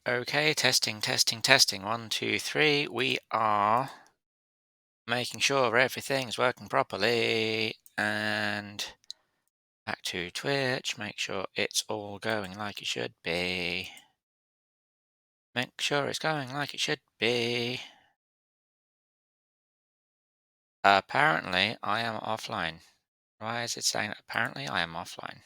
Okay, testing, testing, testing. 1, 2, 3. We are making sure everything's working properly. And back to Twitch. Make sure it's all going like it should be. Make sure it's going like it should be. Apparently, I am offline. Why is it saying that apparently I am offline?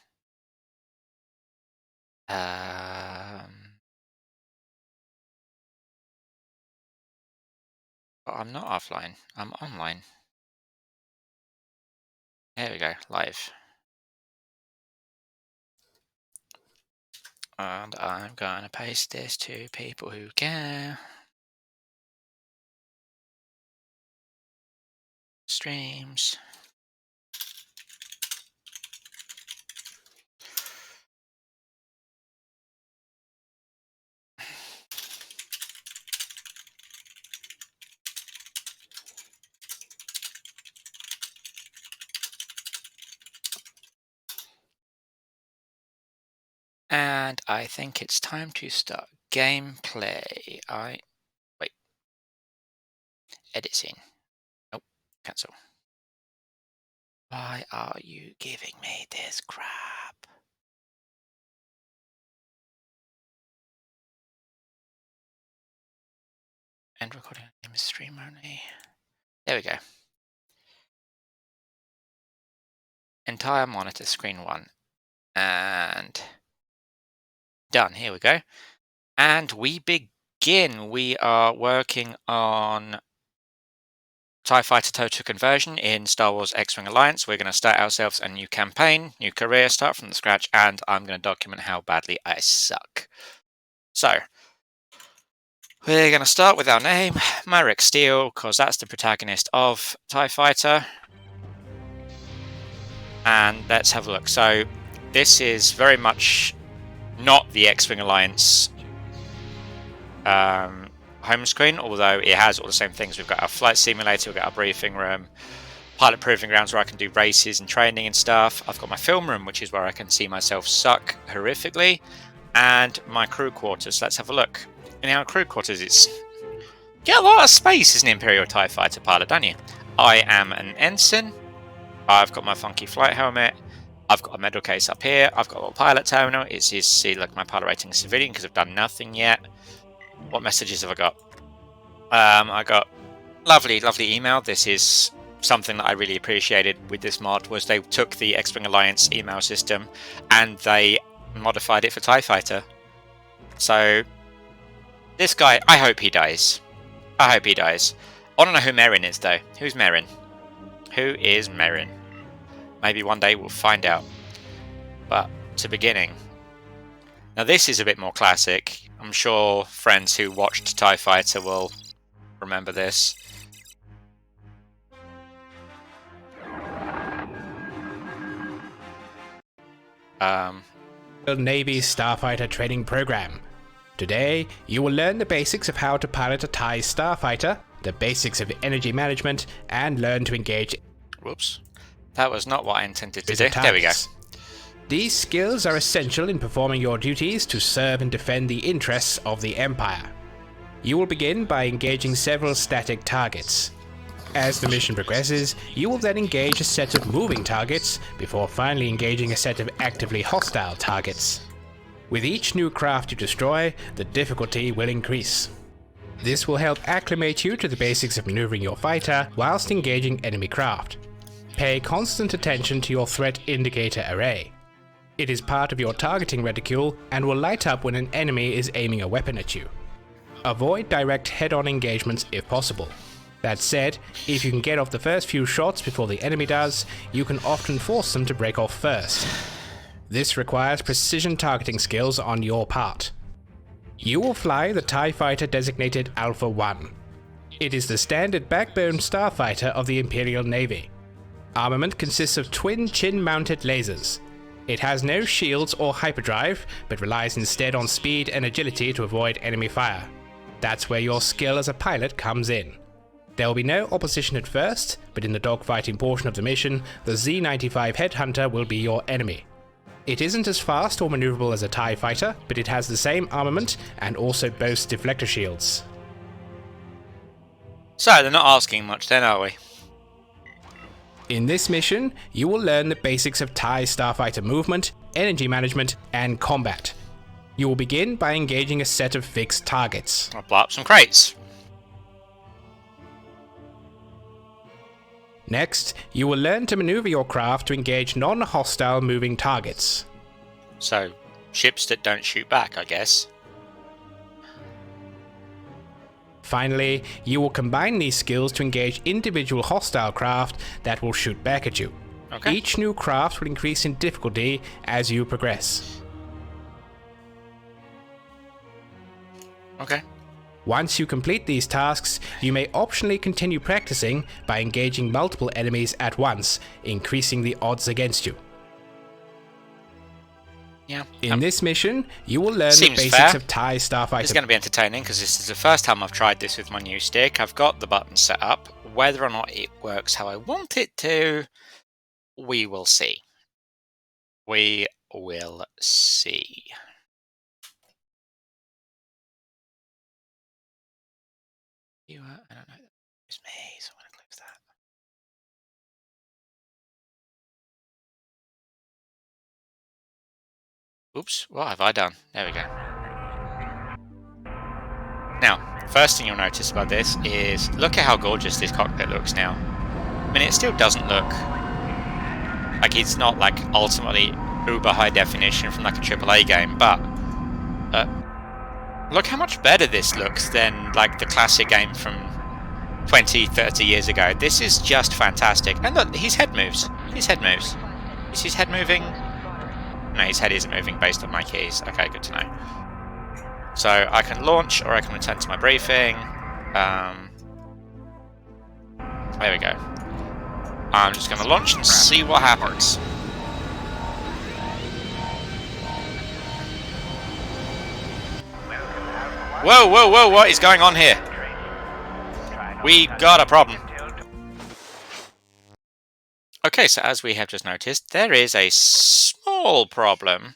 But I'm not offline. I'm online. There we go, live. And I'm going to paste this to people who care. Streams. And I think it's time to start gameplay. Wait. Edit scene. Nope. Cancel. Why are you giving me this crap? End recording name is stream only. There we go. Entire monitor screen 1. And done. Here we go. And we begin. We are working on TIE Fighter Total Conversion in Star Wars X-Wing Alliance. We're going to start ourselves a new campaign, new career, start from the scratch, and I'm going to document how badly I suck. So, we're going to start with our name, Myrick Steele, because that's the protagonist of TIE Fighter. And let's have a look. So, this is very much not the X-Wing Alliance home screen, although it has all the same things. We've got our flight simulator, we've got our briefing room, pilot proving grounds where I can do races and training and stuff. I've got my film room, which is where I can see myself suck horrifically, and my crew quarters. Let's have a look. In our crew quarters, you get a lot of space as an Imperial TIE Fighter pilot, don't you? I am an ensign. I've got my funky flight helmet. I've got a medal case up here. I've got a little pilot terminal. It's you see, look, my pilot rating is civilian because I've done nothing yet. What messages have I got? I got lovely email. This is something that I really appreciated with this mod, was they took the X-Wing Alliance email system and they modified it for TIE Fighter. So this guy, I hope he dies. I hope he dies. I want to know who Merrin is, though. Who's Merrin? Who is Merrin? Maybe one day we'll find out. But to beginning. Now this is a bit more classic. I'm sure friends who watched TIE Fighter will remember this. Navy Starfighter Training Program. Today, you will learn the basics of how to pilot a TIE Starfighter, the basics of energy management, and learn to engage. Whoops. That was not what I intended to do. There we go. These skills are essential in performing your duties to serve and defend the interests of the Empire. You will begin by engaging several static targets. As the mission progresses, you will then engage a set of moving targets before finally engaging a set of actively hostile targets. With each new craft you destroy, the difficulty will increase. This will help acclimate you to the basics of maneuvering your fighter whilst engaging enemy craft. Pay constant attention to your threat indicator array. It is part of your targeting reticule and will light up when an enemy is aiming a weapon at you. Avoid direct head-on engagements if possible. That said, if you can get off the first few shots before the enemy does, you can often force them to break off first. This requires precision targeting skills on your part. You will fly the TIE Fighter designated Alpha 1. It is the standard backbone starfighter of the Imperial Navy. Armament consists of twin chin-mounted lasers. It has no shields or hyperdrive, but relies instead on speed and agility to avoid enemy fire. That's where your skill as a pilot comes in. There will be no opposition at first, but in the dogfighting portion of the mission, the Z-95 Headhunter will be your enemy. It isn't as fast or maneuverable as a TIE fighter, but it has the same armament and also boasts deflector shields. So, they're not asking much then, are we? In this mission, you will learn the basics of TIE starfighter movement, energy management, and combat. You will begin by engaging a set of fixed targets. I'll blow up some crates. Next, you will learn to maneuver your craft to engage non-hostile moving targets. So, ships that don't shoot back, I guess. Finally, you will combine these skills to engage individual hostile craft that will shoot back at you. Okay. Each new craft will increase in difficulty as you progress. Okay. Once you complete these tasks, you may optionally continue practicing by engaging multiple enemies at once, increasing the odds against you. Yeah. In this mission, you will learn the Seems basics fair. of TIE starfighter. It's going to be entertaining because this is the first time I've tried this with my new stick. I've got the button set up. Whether or not it works how I want it to, we will see. We will see. I don't know. It's me, so I'm going to close that. Oops, what have I done? There we go. Now, first thing you'll notice about this is, look at how gorgeous this cockpit looks now. I mean, it still doesn't look like it's not like ultimately uber high definition from like a AAA game, but look how much better this looks than like the classic game from 20, 30 years ago. This is just fantastic. And look, his head moves. His head moves. Is his head moving? No, his head isn't moving based on my keys. Okay, good to know. So I can launch or I can return to my briefing. There we go. I'm just going to launch and see what happens. Whoa, whoa, whoa, what is going on here? We got a problem. Okay, so as we have just noticed, there is a small problem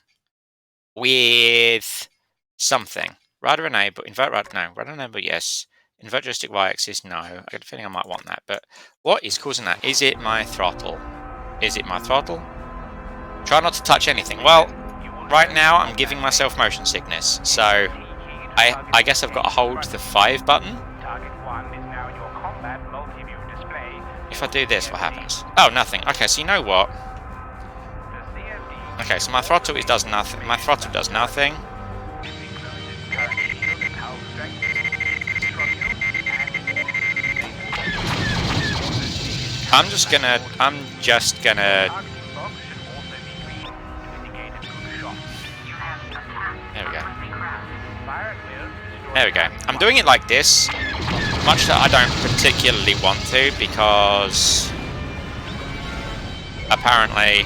with something. Rudder enable, invert rudder, no. Rudder enable, yes. Invert joystick y-axis, no. I get a feeling I might want that, but what is causing that? Is it my throttle? Is it my throttle? Try not to touch anything. Well, right now I'm giving myself motion sickness, so I guess I've got to hold the 5 button. If I do this, what happens? Oh, nothing. Okay, so you know what? Okay, so my throttle does nothing. My throttle does nothing. I'm just gonna. There we go. There we go. I'm doing it like this, much that I don't particularly want to, because apparently,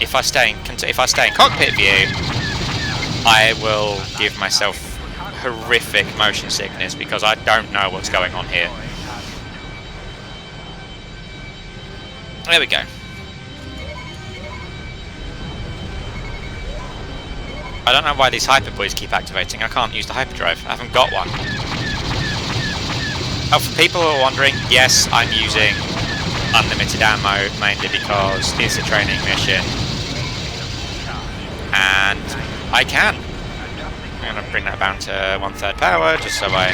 if I stay in cockpit view, I will give myself horrific motion sickness because I don't know what's going on here. There we go. I don't know why these hyperbuoys keep activating. I can't use the hyperdrive. I haven't got one. Oh, for people who are wondering, yes, I'm using unlimited ammo mainly because it's a training mission. And I can. I'm going to bring that down to 1/3 power just so I...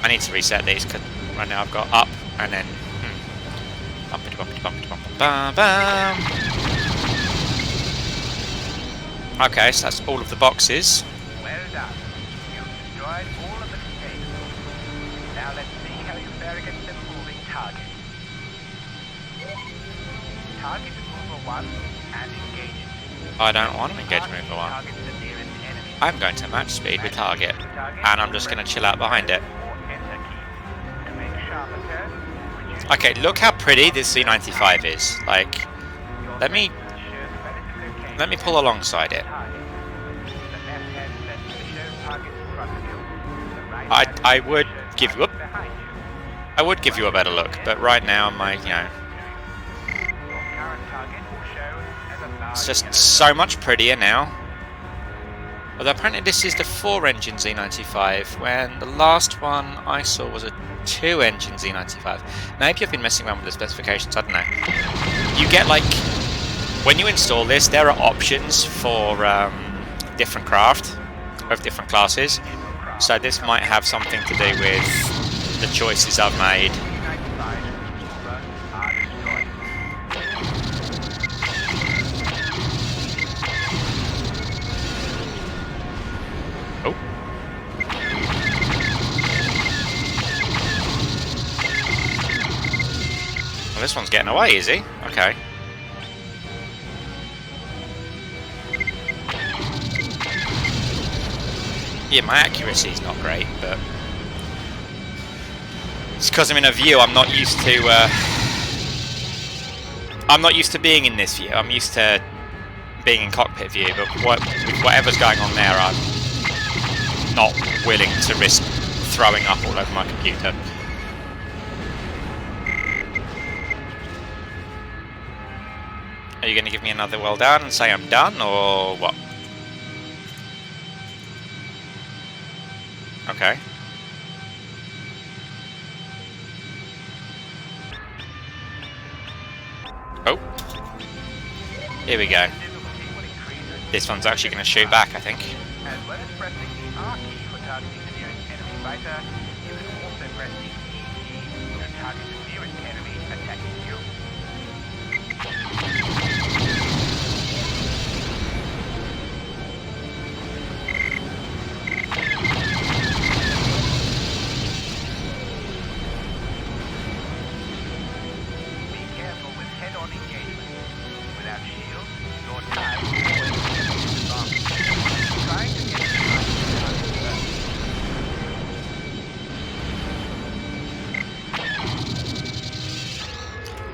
I need to reset these because right now I've got up and then bumpity bumpity bumpity bumpity bam bam. Okay, so that's all of the boxes. Well done. You've destroyed all of the containers. Now let's see how you fare against the moving target. Target mover 1 and engage it. I don't want to engage mover 1. Target the nearest enemy. I'm going to match speed with target, and I'm just going to chill out behind it. Okay, look how pretty this Z95 is. Like, let me Let me pull alongside it. I would give you a better look, but right now it's just so much prettier now. Although apparently this is the 4-engine Z95, when the last one I saw was a 2-engine Z95. Maybe I've been messing around with the specifications, I don't know. You get, like, when you install this, there are options for different craft of different classes. So this might have something to do with the choices I've made. Oh. Well, this one's getting away, is he? Okay. Yeah, my accuracy is not great, but it's because I'm in a view I'm not used to. I'm not used to being in this view. I'm used to being in cockpit view, but with whatever's going on there, I'm not willing to risk throwing up all over my computer. Are you going to give me another well done and say I'm done, or what? Okay. Oh. Here we go. This one's actually going to shoot back, I think. As well as pressing the R key for targeting the nearest enemy fighter, you can also press the E key to target the nearest enemy attacking you. Be careful with head-on engagement. Without shields, your time always gets advantage. Trying to get the target first.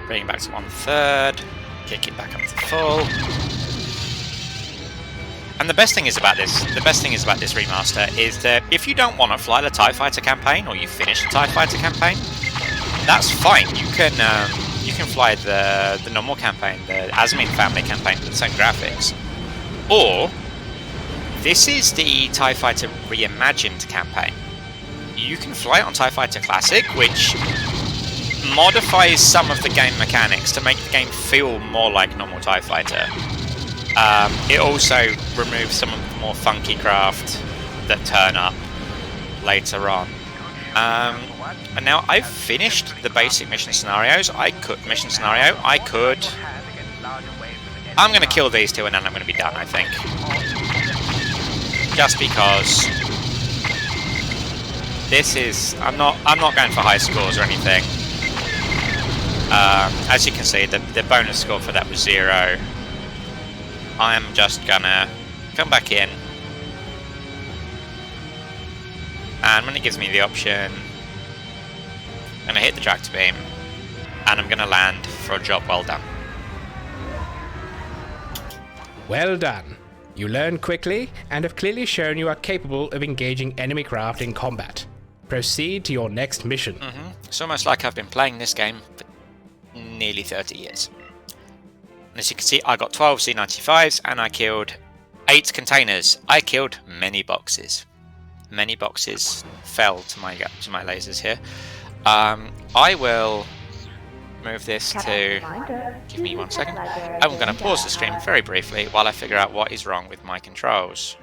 Bring it back to 1/3. Kick it back up to full. And the best thing is about this remaster is that if you don't want to fly the TIE Fighter campaign, or you finish the TIE Fighter campaign, that's fine. You can fly the normal campaign, the Asmin family campaign with the same graphics. Or this is the TIE Fighter Reimagined campaign. You can fly it on TIE Fighter Classic, which modifies some of the game mechanics to make the game feel more like normal TIE Fighter. It also removes some of the more funky craft that turn up later on. And now I've finished the basic mission scenarios. I'm going to kill these two and then I'm going to be done, I think. Just because this is... I'm not going for high scores or anything. As you can see, the bonus score for that was 0. I'm just gonna come back in, and when it gives me the option, I'm gonna hit the tractor beam, and I'm gonna land for a job well done. Well done. You learn quickly and have clearly shown you are capable of engaging enemy craft in combat. Proceed to your next mission. It's almost like I've been playing this game for nearly 30 years. And as you can see, I got 12 Z95s and I killed 8 containers. I killed many boxes. Many boxes fell to my lasers here. I will move this to... Give me 1 second. I'm going to pause the stream very briefly while I figure out what is wrong with my controls.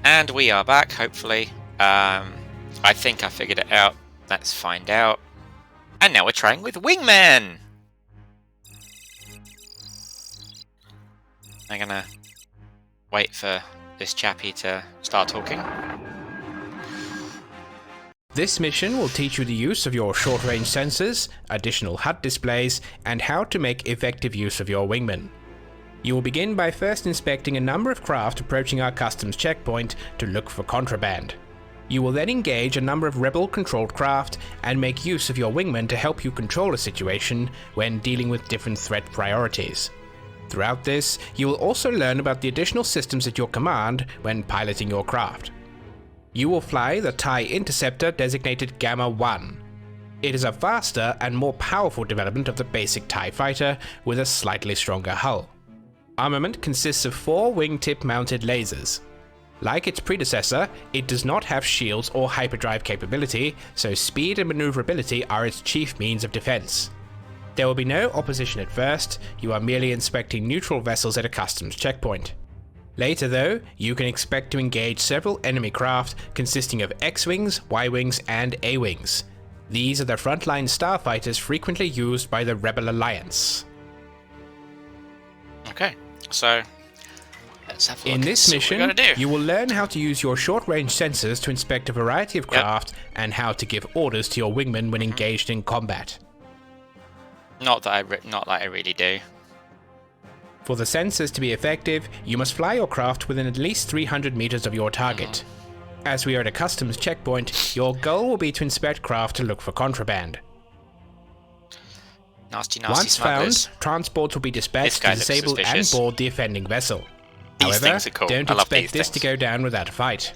And we are back, hopefully. I think I figured it out. Let's find out. And now we're trying with wingmen! I'm gonna wait for this chappie to start talking. This mission will teach you the use of your short-range sensors, additional HUD displays, and how to make effective use of your wingmen. You will begin by first inspecting a number of craft approaching our customs checkpoint to look for contraband. You will then engage a number of rebel-controlled craft and make use of your wingmen to help you control a situation when dealing with different threat priorities. Throughout this, you will also learn about the additional systems at your command when piloting your craft. You will fly the TIE Interceptor designated Gamma 1. It is a faster and more powerful development of the basic TIE fighter with a slightly stronger hull. Armament consists of 4 wingtip mounted lasers. Like its predecessor, it does not have shields or hyperdrive capability, so speed and maneuverability are its chief means of defense. There will be no opposition at first, you are merely inspecting neutral vessels at a customs checkpoint. Later though, you can expect to engage several enemy craft consisting of X-Wings, Y-Wings and A-Wings. These are the frontline starfighters frequently used by the Rebel Alliance. Okay, so let's have a look. In this mission, you will learn how to use your short-range sensors to inspect a variety of craft and how to give orders to your wingmen when engaged in combat. Not that I really do. For the sensors to be effective, you must fly your craft within at least 300 meters of your target. As we are at a customs checkpoint, your goal will be to inspect craft to look for contraband. Nasty Once smugglers. found, transports will be dispatched to guy looks disable and suspicious. board the offending vessel. These However, things are cool. don't I love expect these this to things. go down without a fight.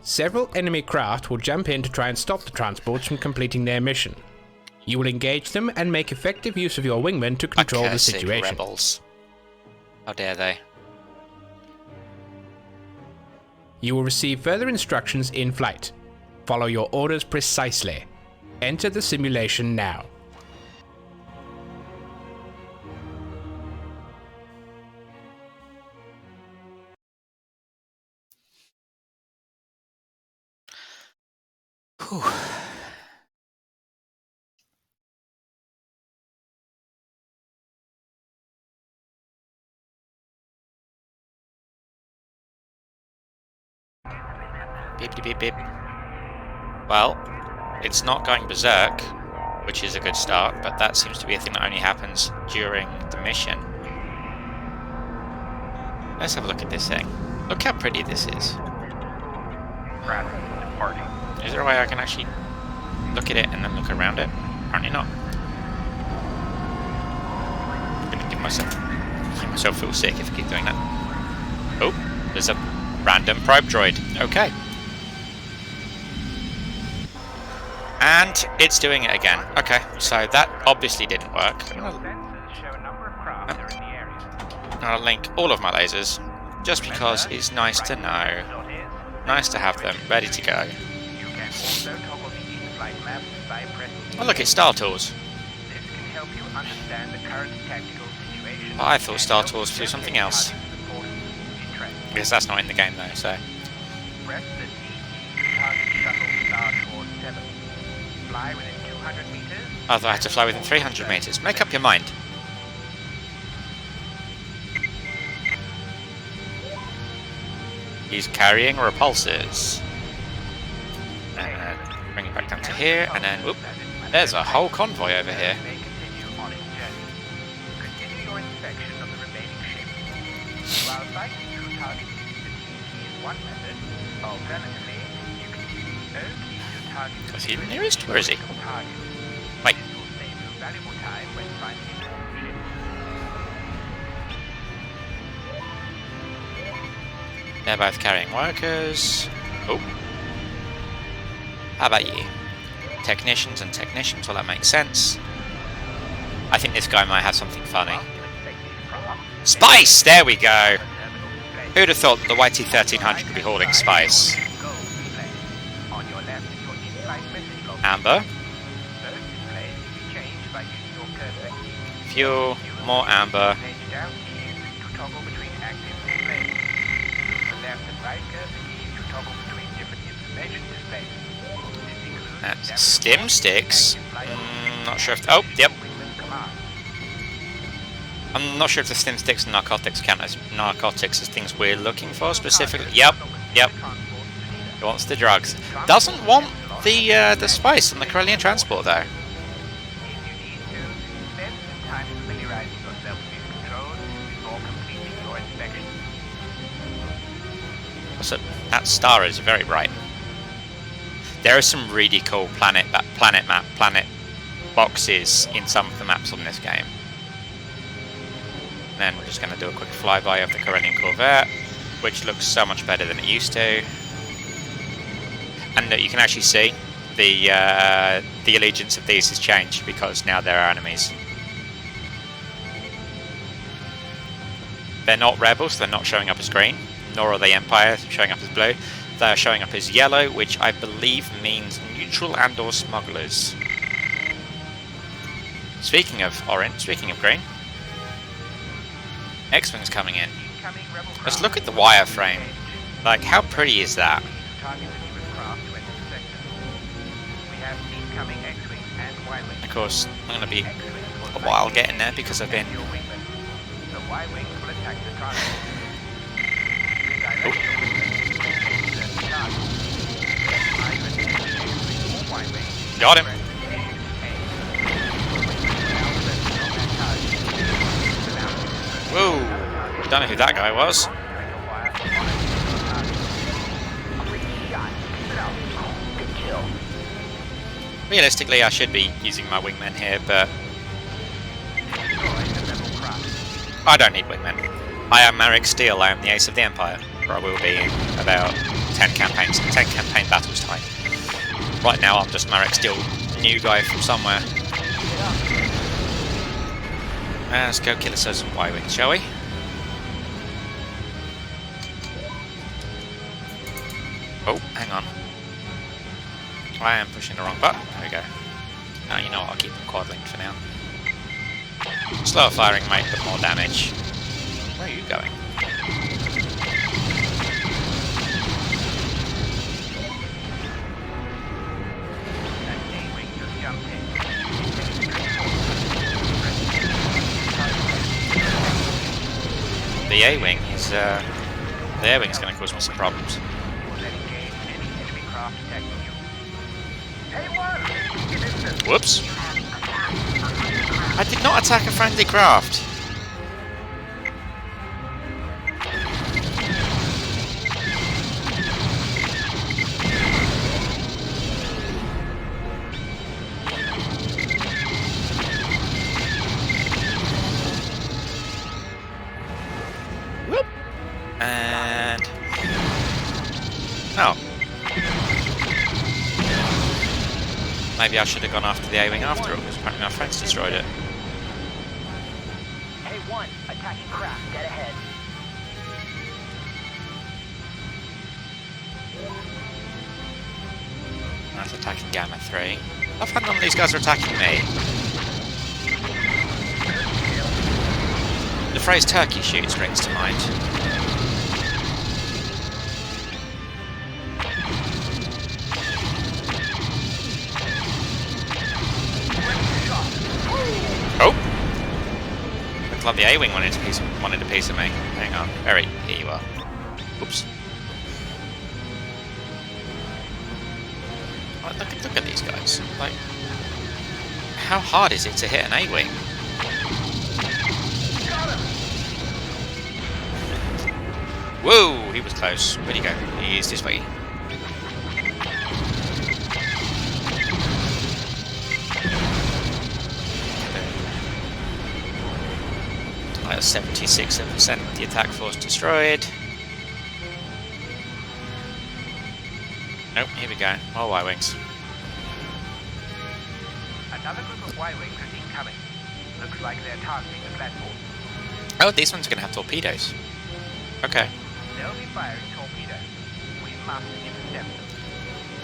Several enemy craft will jump in to try and stop the transports from completing their mission. You will engage them and make effective use of your wingmen to control the Accursed situation. rebels. How dare they? You will receive further instructions in flight. Follow your orders precisely. Enter the simulation now. Whew. Beep beep beep. Well, it's not going berserk, which is a good start, but that seems to be a thing that only happens during the mission. Let's have a look at this thing. Look how pretty this is. Departing. Is there a way I can actually look at it and then look around it? Apparently not. I'm gonna make myself feel sick if I keep doing that. Oh, there's a random probe droid. Okay. And it's doing it again. Okay, so that obviously didn't work. Sensors show a number of craft are in the area. I'll link all of my lasers, just because it's nice to know. Nice to have them ready to go. You can also toggle the in-flight maps by pressing. Oh look, it's Star Tours. This can help you understand the current tactical situation. Oh, I thought Star Tours flew something else. I Because that's not in the game though, so. Press the D key to target shuttle Star Tours 7. Fly within 200 meters. I thought I had to fly within 300 meters. Make up your mind. He's carrying repulsors. And then bring it back down to here, and then whoop, there's a whole convoy over here. May continue on its journey. Continue your inspection of the remaining ships. While fighting through targets, the T key is one method. Alternatively, you can use the O key to target the Is he the nearest? Where is he? target. Wait. This will save you valuable time when finding a small ship. They're both carrying workers. Oh. How about you? Technicians and technicians, well that makes sense. I think this guy might have something funny. Spice! There we go! Who'd have thought the YT-1300 would be hauling spice? On your left is your in-flight message log. Amber. Those displays can be changed by using your cursor key. Fuel. More amber. Page down keys to toggle between active displays. cursor key to toggle between different information displays. This includes That's stim sticks. Not sure if. Oh, yep. Wingman's command. I'm not sure if the stim sticks and narcotics count as narcotics as things we're looking for specifically. Yep, yep. He wants the drugs. Doesn't want the spice on the Corellian transport though. If you need to, spend some time familiarizing yourself with these controls before completing your inspection. Also, that star is very bright. There are some really cool planet boxes in some of the maps on this game. And then we're just going to do a quick flyby of the Corellian Corvette, which looks so much better than it used to. And you can actually see the allegiance of these has changed because now they're our enemies. They're not rebels, they're not showing up as green, nor are they Empire showing up as blue. They're showing up as yellow, which I believe means neutral and or smugglers. Speaking of orange, speaking of green, X-Wing's coming in. Incoming rebel Let's craft. look at the wireframe. Like, how pretty is that? Target the newest craft to enter the sector. We have incoming X-Wing and Y-Wing. Of course, I'm going to be X-Wing will a while getting there because I've been... your wingman. The Y-Wing will attack the target. Direct your wingman to the target. Either the X-Wing or Y-Wing. Got him. Whoa! Don't know who that guy was. Realistically, I should be using my wingmen here, but I don't need wingmen. I am Marek Steele, I am the ace of the Empire, or I will be in about 10 campaign battles time. Right now, I'm just Marek Steele, new guy from somewhere. Let's go kill us some Y-Wings, shall we? Oh, hang on. I am pushing the wrong button. There we go. Oh, you know what? I'll keep them quad-linked for now. Slower firing might put more damage. Where are you going? The A-Wing is, the A-Wing's going to cause me some problems. Whoops. I did not attack a friendly craft. Whoop. And... oh. Maybe I should have gone after the A-Wing after all, because apparently my friends destroyed it. A1, attacking craft, dead ahead. That's attacking Gamma 3. I've had none of these guys are attacking me. The phrase turkey shoot springs to mind. Oh! Looks like the A-Wing wanted a piece of me. Hang on. Alright, here you are. Oops. Right, look at these guys. Like, how hard is it to hit an A-Wing? Whoa! He was close. Where'd he go? He's this way. That's 76% of the attack force destroyed. Nope, here we go. More Y-Wings. Another group of Y-Wings is incoming. Looks like they're targeting the platform. Oh, these ones are going to have torpedoes. Okay. They'll be firing torpedoes. We must intercept them.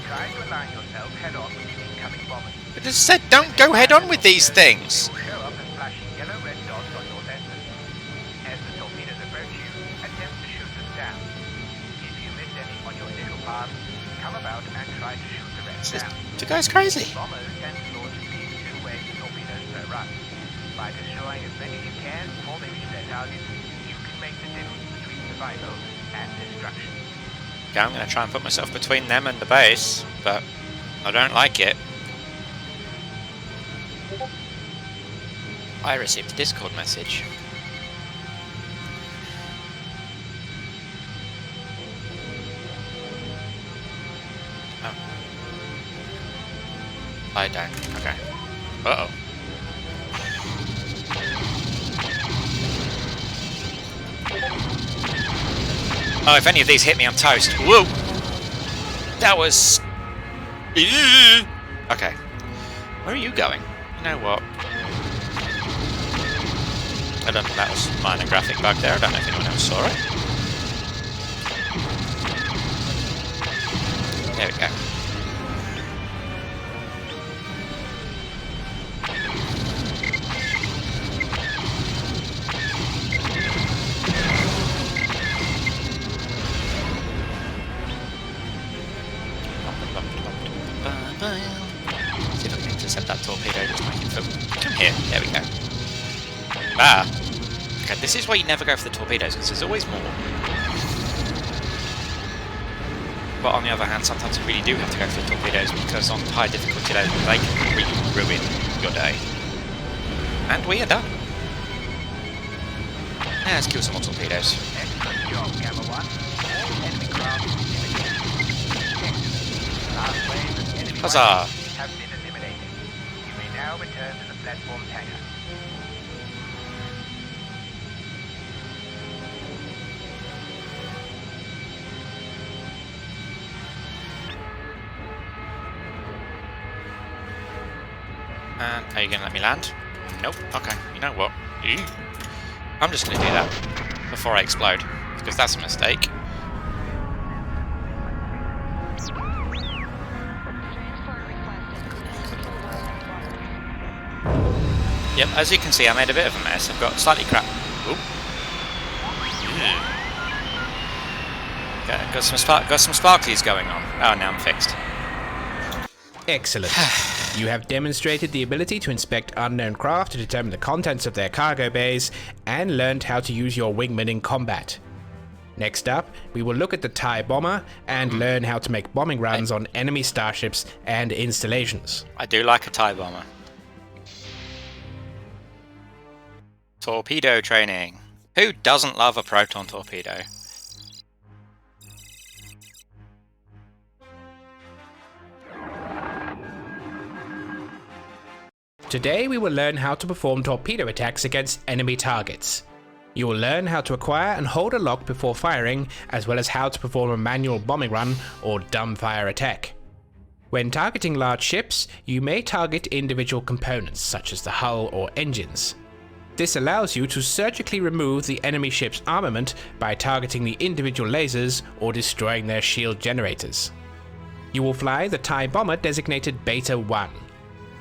Try to align yourself head-on with the incoming bombers. I just said don't go head-on with these things! They will show up as flashing yellow-red dots on your sensors. As the torpedoes approach you, attempt to shoot them down. If you miss any path, come about and try to shoot the rest down. The guy's crazy. Bombers tend to launch at least 2 waves of torpedoes per run. By destroying as many as you can before they reach their targets, you can make the difference between survival and destruction. Okay, I'm going to try and put myself between them and the base, but I don't like it. I received a Discord message. Oh. I don't. Okay. Uh-oh. Oh, if any of these hit me, I'm toast. Whoa! That was... Okay. Where are you going? You know what? I don't think that was a minor graphic bug there. I don't know if anyone else saw it. There we go. See if I can intercept that torpedo, just make it flip. Come here. There we go. Ah. Okay, this is why you never go for the torpedoes, because there's always more. But on the other hand, sometimes you really do have to go for the torpedoes, because on high difficulty levels, they can really ruin your day. And we are done. Now let's kill some more torpedoes. Excellent job, Gamma 1. All enemy craft last wave of enemy Huzzah! have been eliminated. You may now return to the platform's hangar. And are you going to let me land? Nope. Okay, you know what? I'm just going to do that before I explode, because that's a mistake. Yep, as you can see, I made a bit of a mess. I've got slightly crap. Oop. Okay, got some sparklies going on. Oh, now I'm fixed. Excellent. You have demonstrated the ability to inspect unknown craft to determine the contents of their cargo bays, and learned how to use your wingman in combat. Next up, we will look at the TIE bomber and learn how to make bombing runs on enemy starships and installations. I do like a TIE bomber. Torpedo training. Who doesn't love a proton torpedo? Today we will learn how to perform torpedo attacks against enemy targets. You will learn how to acquire and hold a lock before firing, as well as how to perform a manual bombing run or dumbfire attack. When targeting large ships, you may target individual components such as the hull or engines. This allows you to surgically remove the enemy ship's armament by targeting the individual lasers or destroying their shield generators. You will fly the TIE bomber designated Beta 1.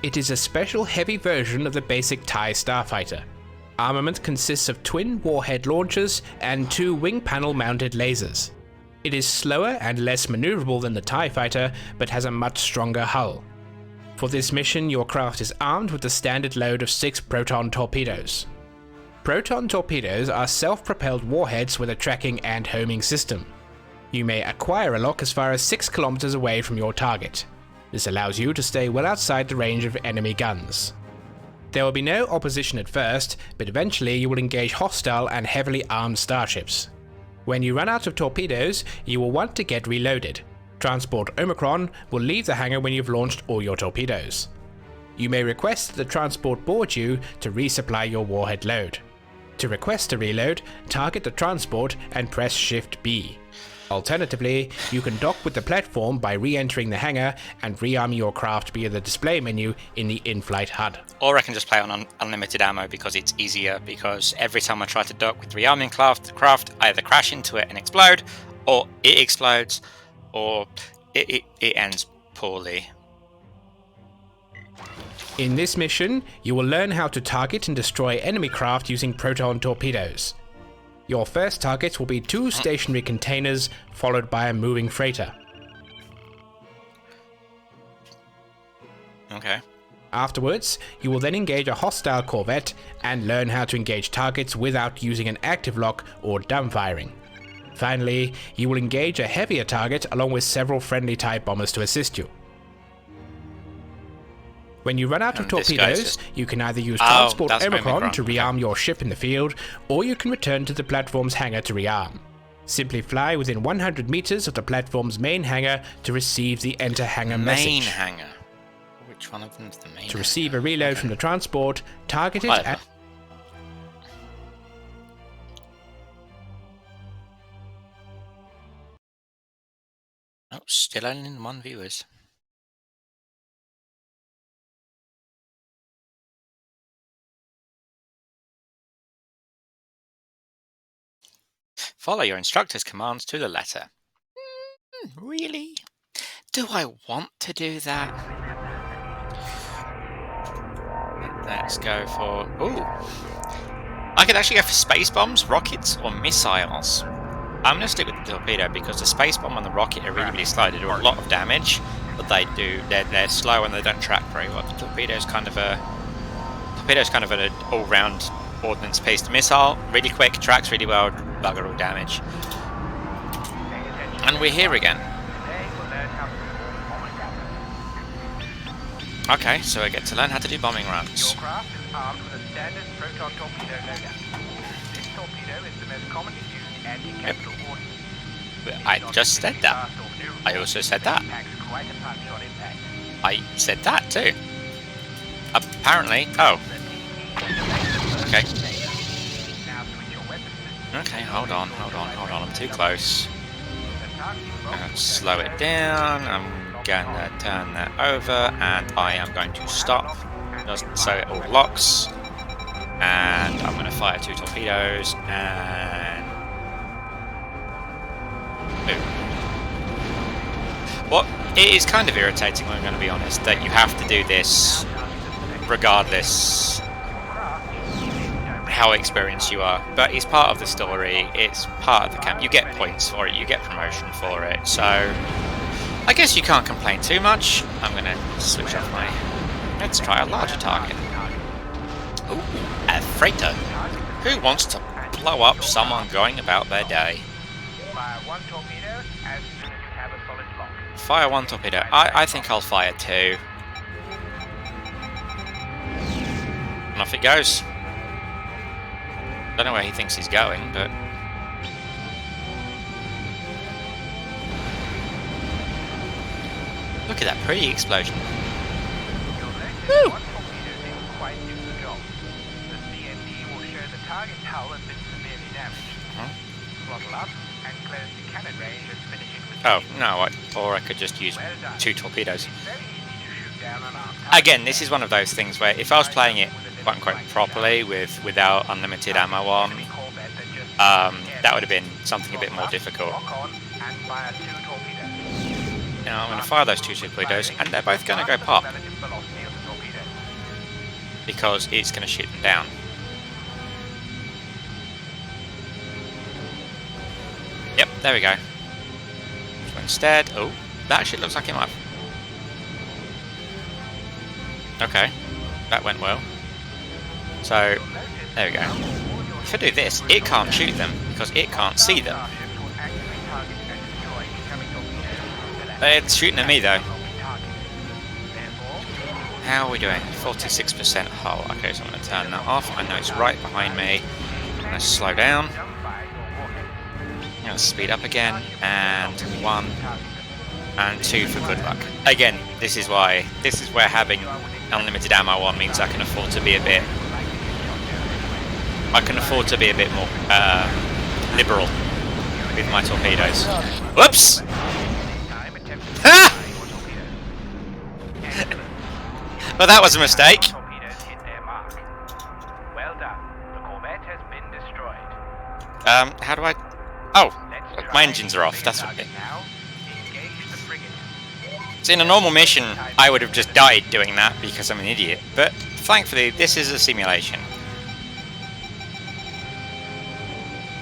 It is a special heavy version of the basic TIE starfighter. Armament consists of twin warhead launchers and 2 wing panel mounted lasers. It is slower and less maneuverable than the TIE fighter, but has a much stronger hull. For this mission, your craft is armed with the standard load of 6 proton torpedoes. Proton torpedoes are self-propelled warheads with a tracking and homing system. You may acquire a lock as far as 6 kilometers away from your target. This allows you to stay well outside the range of enemy guns. There will be no opposition at first, but eventually you will engage hostile and heavily armed starships. When you run out of torpedoes, you will want to get reloaded. Transport Omicron will leave the hangar when you've launched all your torpedoes. You may request that the transport board you to resupply your warhead load. To request a reload, target the transport and press Shift B. Alternatively, you can dock with the platform by re-entering the hangar and rearming your craft via the display menu in the in-flight HUD. Or I can just play on unlimited ammo because it's easier, because every time I try to dock with rearming craft, I either crash into it and explode, or it explodes, or it ends poorly. In this mission, you will learn how to target and destroy enemy craft using proton torpedoes. Your first targets will be 2 stationary containers, followed by a moving freighter. Okay. Afterwards, you will then engage a hostile corvette and learn how to engage targets without using an active lock or dumbfiring. Finally, you will engage a heavier target along with several friendly TIE bombers to assist you. When you run out of And this guy's torpedoes, just- you can either use Oh, Transport that's Omicron to okay. rearm your ship in the field, or you can return to the platform's hangar to rearm. Simply fly within 100 meters of the platform's main hangar to receive the enter hangar Main message. hangar. Which one of them is the main? To receive a reload from the transport, target it Whatever. at... Oh, still only 1 viewers. Follow your instructor's commands to the letter. Really? Do I want to do that? Let's go for... Ooh. I could actually go for space bombs, rockets, or missiles. I'm going to stick with the torpedo because the space bomb and the rocket are really, really slow. They do a lot of damage, but they're slow and they don't track very well. The torpedo's kind of an all-round ordnance piece. The missile, really quick, tracks really well, bugger all damage. And we're here again. Okay, so I get to learn how to do bombing runs. Your craft is armed with a standard proton torpedo loadout. This torpedo is the most commonly used anti-capital ordnance. I just said that. I also said that. Packs quite a punch on impact. I said that too. Apparently. Oh. Okay. Now switch your weapon system. Okay, hold on. I'm too close. The targeting box Slow it down. I'm gonna turn that over, and I am going to stop so it all locks. And I'm gonna fire 2 torpedoes and boom. Well, it is kind of irritating, I'm going to be honest, that you have to do this regardless how experienced you are, but it's part of the story, it's part of the camp, you get points for it, you get promotion for it, so I guess you can't complain too much. I'm going to switch off my... Let's try a larger target. Ooh, a freighter. Who wants to blow up someone going about their day? Fire 1 torpedo as soon as you have a solid lock. Fire 1 torpedo. I think I'll fire 2. And off it goes. Don't know where he thinks he's going, but... Look at that pretty explosion. You'll notice 1 torpedo didn't quite do the job. The CND will show the target's hull has been severely damaged. Throttle up and close the cannon range and finish it with Oh, speed. no, or I could just use Well done. 2 torpedoes. It's very easy to shoot down an armed target. Again, this is one of those things where if I was playing it quote-unquote properly without unlimited ammo on, Enemy corvette that just that would have been something a bit more difficult. Lock on and fire 2 torpedoes. Now I'm going to fire those 2 torpedoes, and they're both going to go pop Relative velocity of the torpedo. because it's going to shoot them down. Yep, there we go. So instead, oh, that actually looks like it might. Okay, that went well. So there we go. If I do this, it can't shoot them because it can't see them. It's shooting at me though. How are we doing? 46% hull. Okay, so I'm going to turn that off. I know it's right behind me. I'm going to slow down. I'm going to speed up again. And 1 and 2 for good luck. Again, this is where having unlimited ammo on means I can afford to be a bit more liberal with my torpedoes. Whoops! Ha! Well, that was a mistake. Torpedoes hit their mark. Well done. The corvette has been destroyed. How do I... Oh, Let's my try engines are off. the That's what target now. Engage the frigate. So in a normal mission, I would have just died doing that because I'm an idiot. But thankfully, this is a simulation.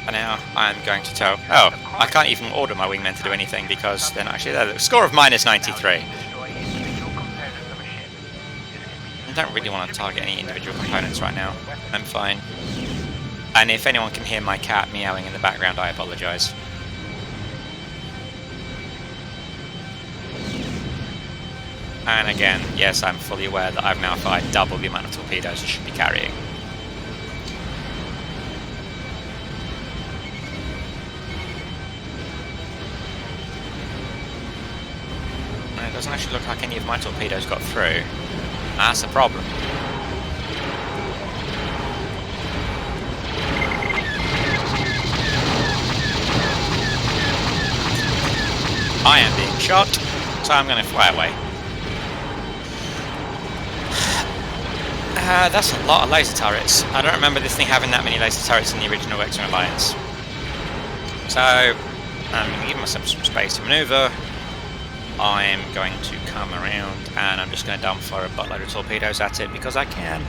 And now I'm going to tow. Oh, I can't even order my wingmen to do anything because they're not actually there. The score of -93. Destroy individual components of a ship. don't really want to target any individual components right now. I'm fine. And if anyone can hear my cat meowing in the background, I apologise. And again, yes, I'm fully aware that I've now fired double the amount of torpedoes I should be carrying. And it doesn't actually look like any of my torpedoes got through. That's a problem. I am being shot, so I'm going to fly away. That's a lot of laser turrets. I don't remember this thing having that many laser turrets in the original X-Wing Alliance. So, I'm going to give myself some space to manoeuvre. I'm going to come around and I'm just going to dump fire a buttload of torpedoes at it because I can.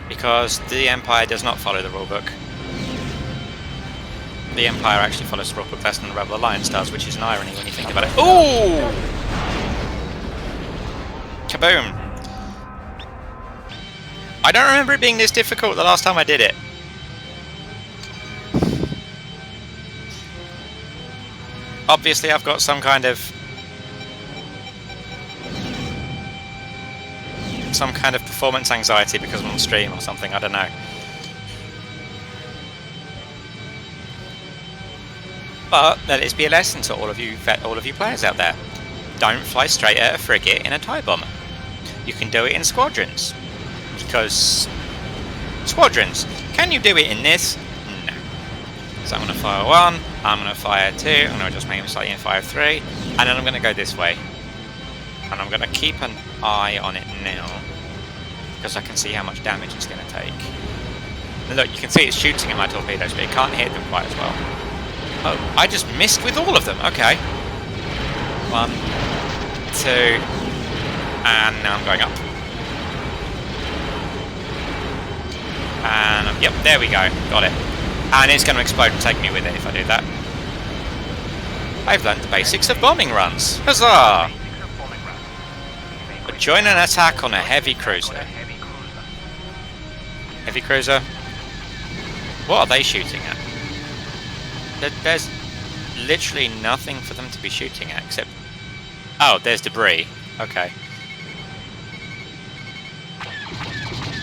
Because the Empire does not follow the rulebook. The Empire actually follows the rulebook less than the Rebel Alliance does, which is an irony when you think about it. Ooh! Kaboom! I don't remember it being this difficult the last time I did it. Obviously I've got some kind of performance anxiety because I'm on stream or something, I don't know. But let this be a lesson to all of you players out there. Don't fly straight at a frigate in a TIE bomber. You can do it in squadrons. Because squadrons, can you do it in this? No. So I'm going to fire 1, I'm going to fire 2, I'm going to just make a slightly in fire 3, and then I'm going to go this way. And I'm going to keep an eye on it now, because I can see how much damage it's going to take. And look, you can see it's shooting at my torpedoes, but it can't hit them quite as well. Oh, I just missed with all of them, okay. 1, 2, and now I'm going up. And yep, there we go, got it. And it's going to explode and take me with it if I do that. I've learned the basics of bombing runs. Huzzah! But join an attack on a heavy cruiser. Heavy cruiser? What are they shooting at? There's literally nothing for them to be shooting at except... Oh, there's debris. Okay.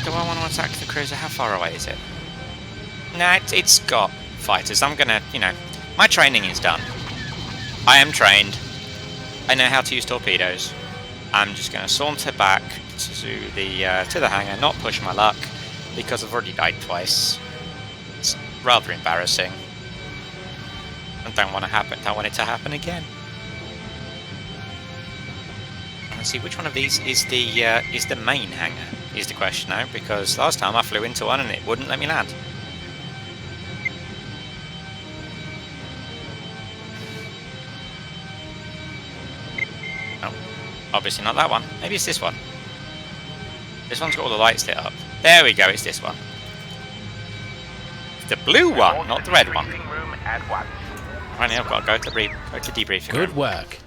Do I want to attack the cruiser? How far away is it? Nah, it's got fighters. I'm gonna, you know, my training is done. I am trained. I know how to use torpedoes. I'm just gonna saunter back to the hangar, not push my luck, because I've already died twice. It's rather embarrassing. I don't want it to happen again. Let's see, which one of these is the main hangar? Is the question now, because last time I flew into one and it wouldn't let me land. Oh, obviously not that one. Maybe it's this one. This one's got all the lights lit up. There we go, it's this one. The blue one, not the red one. Right now I've got to go to debriefing. Good work.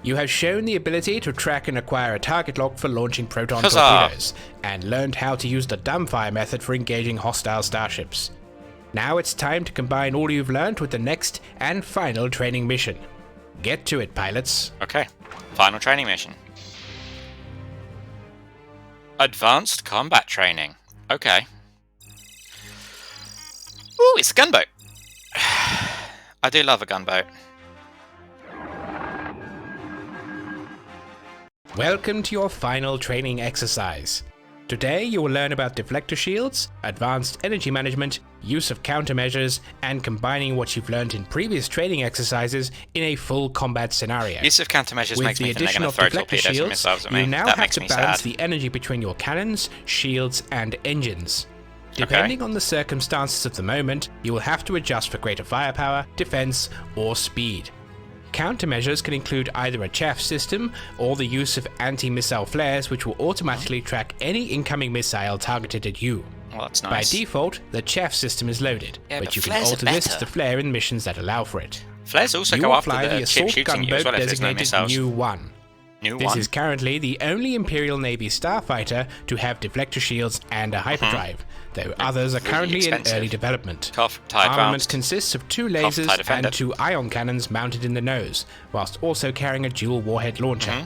You have shown the ability to track and acquire a target lock for launching proton Huzzah! torpedoes, and learned how to use the dumbfire method for engaging hostile starships. Now it's time to combine all you've learned with the next and final training mission. Get to it, pilots. Okay, final training mission. Advanced combat training. Okay. Ooh, it's a gunboat. I do love a gunboat. Welcome to your final training exercise. Today you will learn about deflector shields, advanced energy management, use of countermeasures, and combining what you've learned in previous training exercises in a full combat scenario. Use of countermeasures With makes the me think they're addition going of to throw deflector torpedoes and shields, missiles at me. you now That have makes to me balance sad. the energy between your cannons, shields, and engines. Depending on the circumstances of the moment, you will have to adjust for greater firepower, defense, or speed. Countermeasures can include either a chaff system or the use of anti-missile flares, which will automatically track any incoming missile targeted at you. Well, that's By nice. default, the chaff system is loaded, Yeah, but but you can flares are alter this better. to flare in missions that allow for it. Flares also You go will after fly the the chip assault shooting you as gunboat well if there's no designated missiles. New 1. New This one. is currently the only Imperial Navy starfighter to have deflector shields and a hyperdrive, though others are really currently expensive. in early development. TIE Armament advanced. consists of 2 TIE lasers Defender. and 2 ion cannons mounted in the nose, whilst also carrying a dual warhead launcher.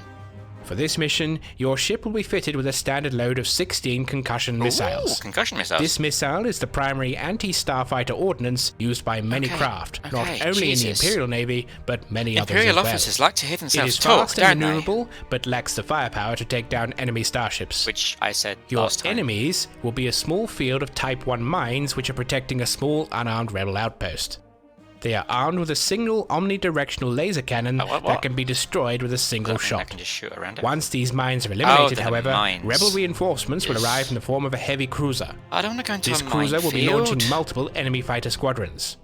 For this mission, your ship will be fitted with a standard load of 16 concussion missiles. Ooh, concussion missiles. This missile is the primary anti-starfighter ordnance used by many craft, not okay, only in the Jesus. Imperial Navy, but many others as Imperial well. officers like to hear It themselves is talk, fast don't and they? maneuverable, but lacks the firepower to take down enemy starships. Which I said Your last time. enemies will be a small field of Type 1 mines which are protecting a small unarmed rebel outpost. They are armed with a single omnidirectional laser cannon what? that can be destroyed with a single I shot. can just shoot around it. Once these mines are eliminated, they're the however, mines. rebel reinforcements will arrive in the form of a heavy cruiser. I don't want to go into This a cruiser will be minefield. launching multiple enemy fighter squadrons.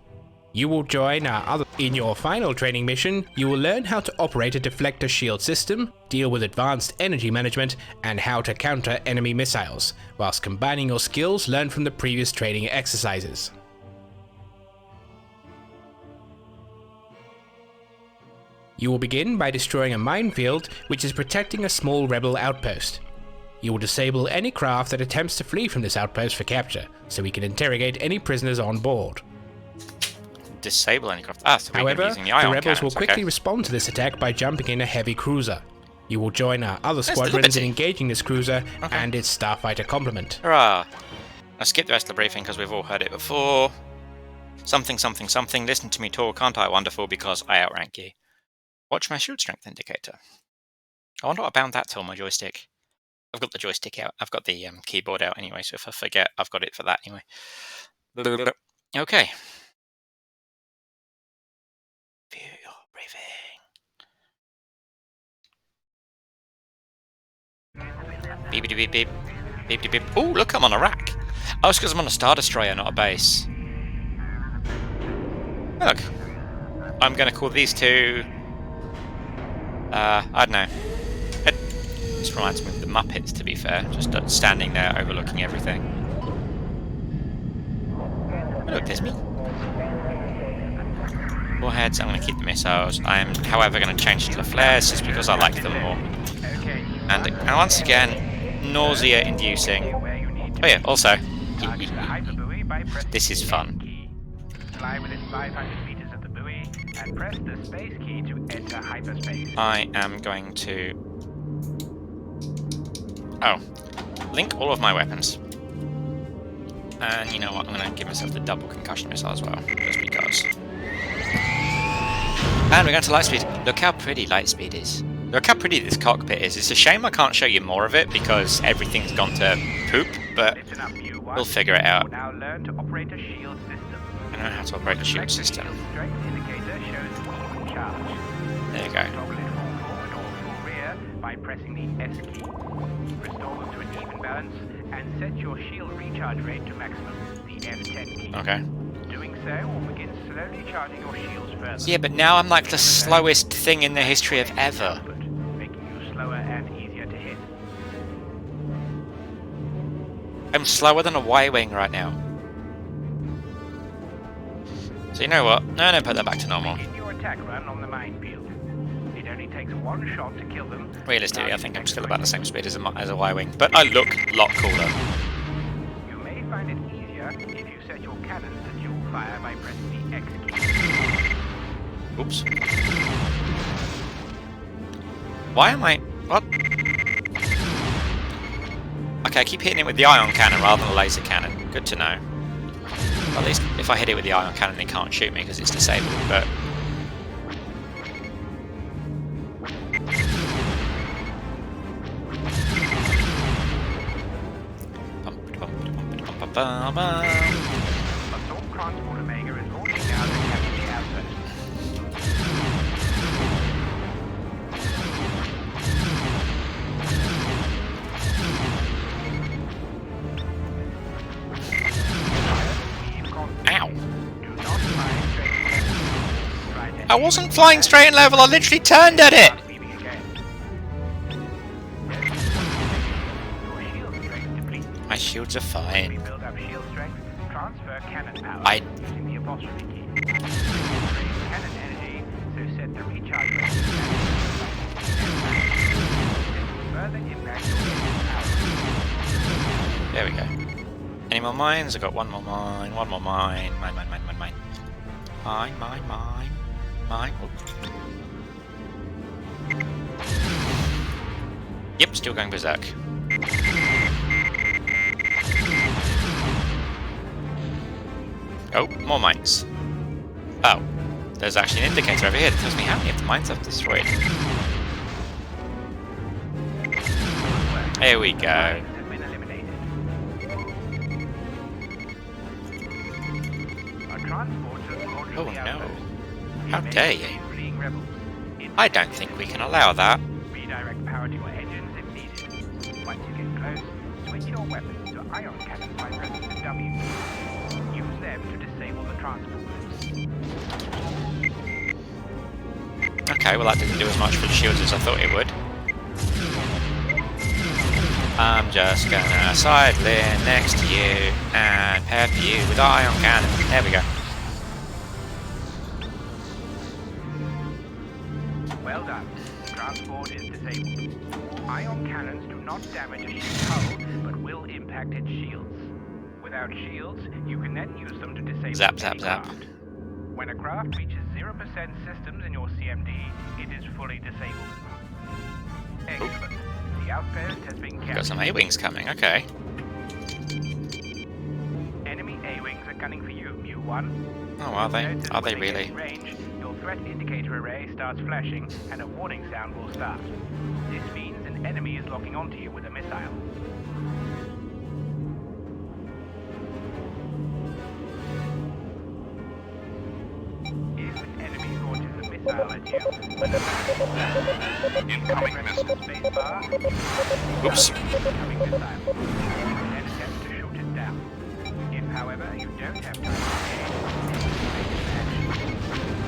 You will join our other... In your final training mission, you will learn how to operate a deflector shield system, deal with advanced energy management, and how to counter enemy missiles, whilst combining your skills learned from the previous training exercises. You will begin by destroying a minefield which is protecting a small rebel outpost. You will disable any craft that attempts to flee from this outpost for capture, so we can interrogate any prisoners on board. Disable any craft. Ah, so we're However, using the ion the rebels will cannons, quickly okay. respond to this attack by jumping in a heavy cruiser. You will join our other the squadrons in Liberty. engaging this cruiser and its starfighter complement. Hurrah! I'll skip the rest of the briefing because we've all heard it before. Something, something, something. Listen to me talk. Aren't I wonderful because I outrank you? Watch my shield strength indicator. I wonder what I bound that to on my joystick. I've got the joystick out. I've got the keyboard out anyway, so if I forget, I've got it for that anyway. Okay. View your briefing. Beep beep beep beep. Beep beep beep. Oh, look, I'm on a rack. Oh, it's because I'm on a Star Destroyer, not a base. Look. I'm going to call these two... I don't know. It just reminds me of the Muppets, to be fair. Just standing there overlooking everything. Look, there's me. Warheads, I'm going to keep the missiles. I am, however, going to change to the flares just because I like them more. And once again, nausea-inducing. Oh yeah, also, this is fun. Fly within 500 meters of the buoy and press the space key to enter hyperspace. I am going to... link all of my weapons. And you know what, I'm going to give myself the double concussion missile as well, just because. And we're going to Lightspeed. Look how pretty Lightspeed is. Look how pretty this cockpit is. It's a shame I can't show you more of it because everything's gone to poop, but Listen up, you one. we'll figure it out. Now learn to operate a shield system. I know how to operate a shield system. Strength indicator shows even charge. There you go. Toggle it full forward or full rear by pressing the S key. Restore them to an even balance and set your shield recharge rate to maximum, the F10 key. Okay. Doing so will begin slowly charging your shields further. Yeah, but now I'm like the slowest thing in the history of ever. Making you slower and easier to hit. I'm slower than a Y-Wing right now. So you know what? No, put that back to normal. Begin your attack run on the minefield. It only takes one shot to kill them. Realistically, I think I'm still about the same speed as a Y-Wing, but I look a lot cooler. You may find it easier if you set your cannons to dual fire by pressing the X key. Oops. Why am I... What? Okay, I keep hitting it with the ion cannon rather than the laser cannon. Good to know. Well, at least if I hit it with the ion cannon, it can't shoot me because it's disabled, but... Assault Transport Omega is launching now to capture the outpost. Ow! Do not fly straight ahead. Try to I wasn't flying straight and level, I literally turned at it! start beaming again. Your shield strength depletes. My shields are fine. Rebuild up shield strength. Transfer cannon power I- using the apostrophe key. Raise cannon energy, so set the recharge rate to maximum. more mines? I've got one more mine, one more mine. Mine. Mine. Yep, still going berserk. Oh, more mines. Oh, there's actually an indicator over here that tells me how many of the mines I've destroyed. Here we go. Oh no. How dare you? I don't think we can allow that. Redirect power to your engines if needed. Once you get close, switch your weapons to ion cannons by pressing the W. Use them to disable the transporters. Okay, well that didn't do as much for the shields as I thought it would. I'm just gonna sidle in next to you and pepper you with ion cannon. There we go. Well done. Transport is disabled. Ion cannons do not damage a ship's hull, but will impact its shields. Without shields, you can then use them to disable Zap. craft. When a craft reaches 0% systems in your CMD, it is fully disabled. Excellent. The outpost has been captured. Got some A-wings coming, okay. Enemy A-wings are gunning for you, Mu-1. Oh, are they? Notice Are they when get really? in range, your threat indicator array starts flashing, and a warning sound will start. This means an enemy is locking onto you with a missile. If an enemy launches a missile at you, incoming missile. Spacebar. Oops. Incoming missile. You can then attempt to shoot it down. If, however, you don't have time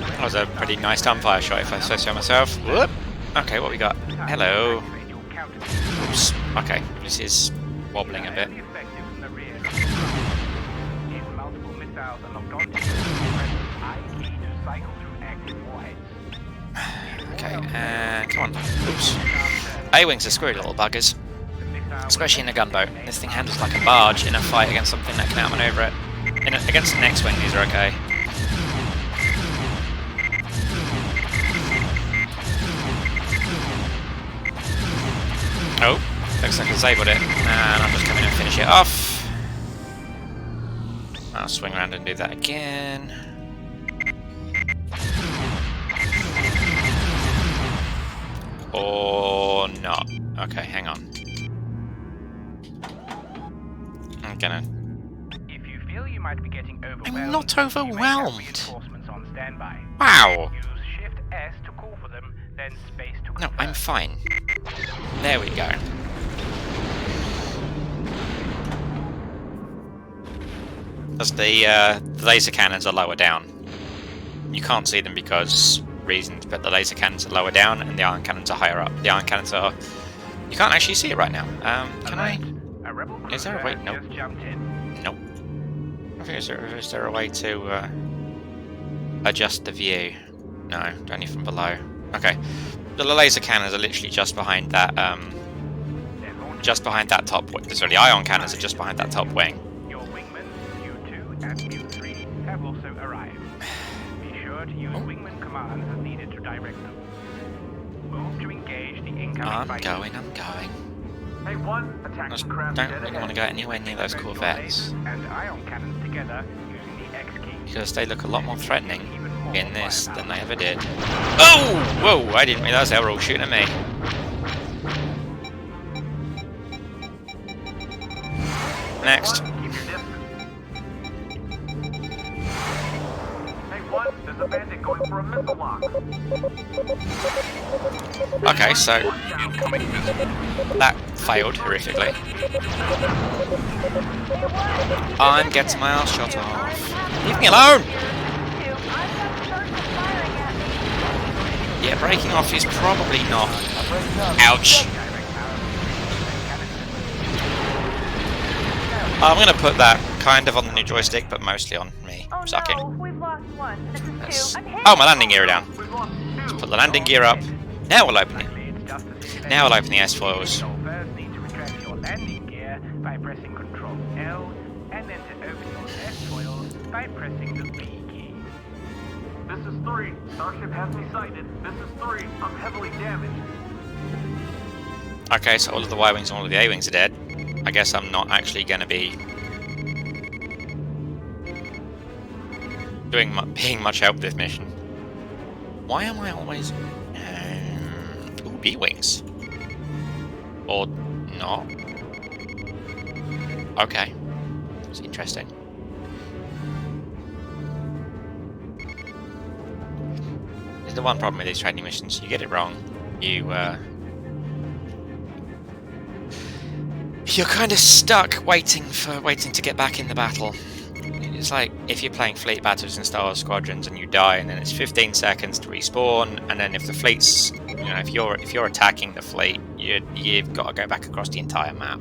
to That was a pretty nice dumbfire shot if I say so myself. Whoop. Okay, what we got? Hello. Oops. Okay, this is wobbling a bit. If multiple missiles are locked onto you, press I key to cycle through active warheads. Okay, and come on. Oops. A-wings are screwed little buggers. Especially in a gunboat. This thing handles like a barge in a fight against something that can outmaneuver it. Against an X-wing, these are okay. Oh, looks like I disabled it, and I'm just coming in and finish it off. I'll swing around and do that again. Or not. Okay, hang on. I'm gonna... If you feel you might be getting overwhelmed, I'm not you may have overwhelmed. reinforcements on standby. Wow! Use Shift S to call for them, then space to No, confirm. I'm fine. There we go. As the laser cannons are lower down. You can't see them because reasons, but the laser cannons are lower down and the ion cannons are higher up. The ion cannons are... You can't actually see it right now. Can I? A rebel Is there a way? cruiser Nope. just jumped in. Nope. I think is there a way to adjust the view? No, only from below. Okay. The laser cannons are literally just behind that top wing. Sorry, the ion cannons are just behind that top wing. Your wingmen, U2 and U3, have also arrived. Be sure to use wingman commands as needed to direct them. Move to engage the incoming I'm fighter. going. Hey, one I attacking just craft don't dead really ahead. want to go anywhere near those Press your corvettes lasers and ion cannons together using the X key. because they look a lot more threatening Even more in this than they firepower. ever did. Oh! Whoa! I didn't realise they were all shooting at me. Next. One, keep your distance. Hey, one, there's a bandit going for a missile lock. Okay, so that failed horrifically. I'm getting my ass shot off. Leave me alone! Yeah, breaking off is probably not. Ouch! I'm gonna put that kind of on the new joystick, but mostly on me. Oh Sucking. no, we've lost one. This is That's- two. I'm hit. Oh, my landing gear down. Let's put the landing gear up. Now we'll open it. Now we'll open the S-foils. You'll first need to retract your landing gear by pressing Ctrl L and then 3. Starship has me sighted. This is 3. I'm heavily damaged. Okay, so all of the Y-Wings and all of the A-Wings are dead. I guess I'm not actually going to be being much help with this mission. Why am I always... ooh, B-Wings. Or not. Okay. It's interesting. There's the one problem with these training missions. You get it wrong, you're kind of stuck waiting to get back in the battle. It's like if you're playing fleet battles in Star Wars Squadrons and you die, and then it's 15 seconds to respawn, and then if the fleet's, if you're attacking the fleet, you've got to go back across the entire map.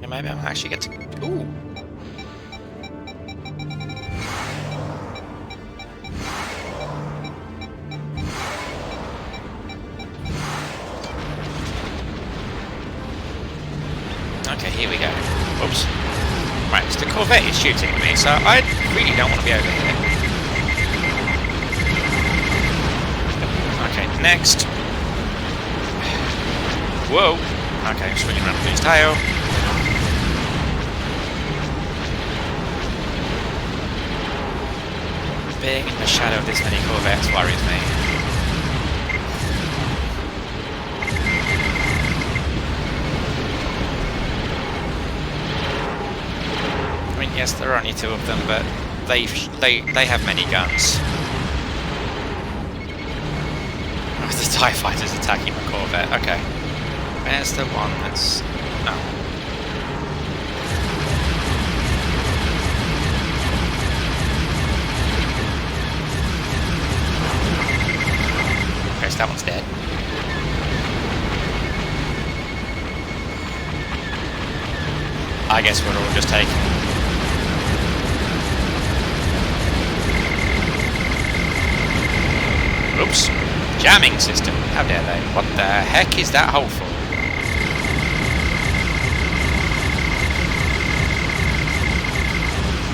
Yeah, maybe I'm actually get to. Ooh. Okay, here we go. Oops. Right, so the Corvette is shooting at me, so I really don't want to be over here. Okay, next. Whoa. Okay, I'm swinging around with his tail. Being in the shadow of this many Corvettes worries me. Yes, there are only 2 of them, but they have many guns. Oh, the TIE fighter's attacking the Corvette. Okay, where's the one that's no? Okay, so that one's dead. I guess we're all just taking. Oops. Jamming system. How dare they? What the heck is that hole for?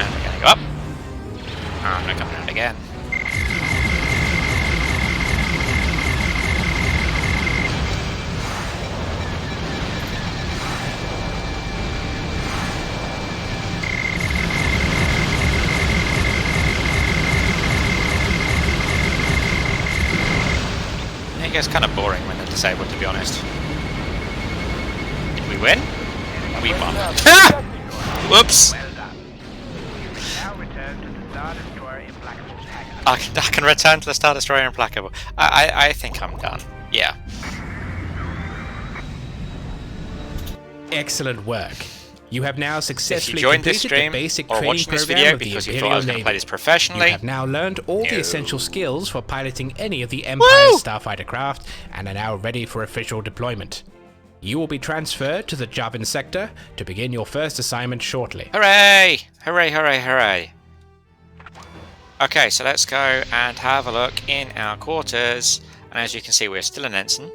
And we're gonna go up. Oh, I'm gonna come around again. It gets kind of boring when they're disabled, to be honest. Did we win? We won. Whoops! Well done. You can now return to the Star Destroyer Implacable's hangar. I can return to the Star Destroyer Implacable. I think I'm done. Yeah. Excellent work. You have now If you successfully joined this completed stream the basic or training watching this program video of the because you thought I Imperial was going to Navy. play this You professionally, have now learned all the No. essential skills for piloting any of the Empire's Woo! starfighter craft and are now ready for official deployment. You will be transferred to the Javin sector to begin your first assignment shortly. hooray! Hooray, hooray, hooray. Okay, so let's go and have a look in our quarters. And as you can see, we're still an ensign.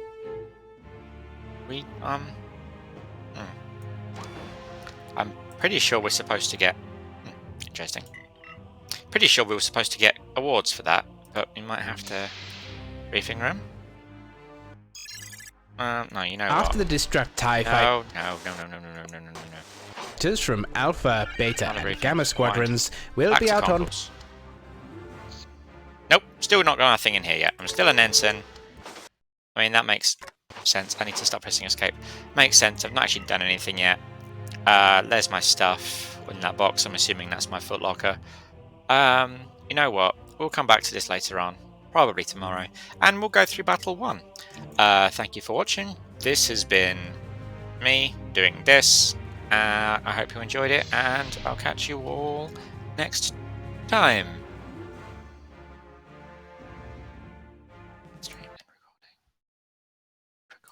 I'm pretty sure we're supposed to get... interesting. Pretty sure we were supposed to get awards for that, but we might have to... briefing room? No, you know After the what? destruct TIE No. fighters from Alpha, Beta, Not a and briefing. Gamma squadrons will Back be to out on... concourse. Nope, still not got nothing in here yet. I'm still an ensign. I mean, that makes sense. I need to stop pressing escape. Makes sense. I've not actually done anything yet. There's my stuff in that box. I'm assuming that's my footlocker. You know what? We'll come back to this later on. Probably tomorrow. And we'll go through Battle 1. Thank you for watching. This has been me doing this. I hope you enjoyed it. And I'll catch you all next time.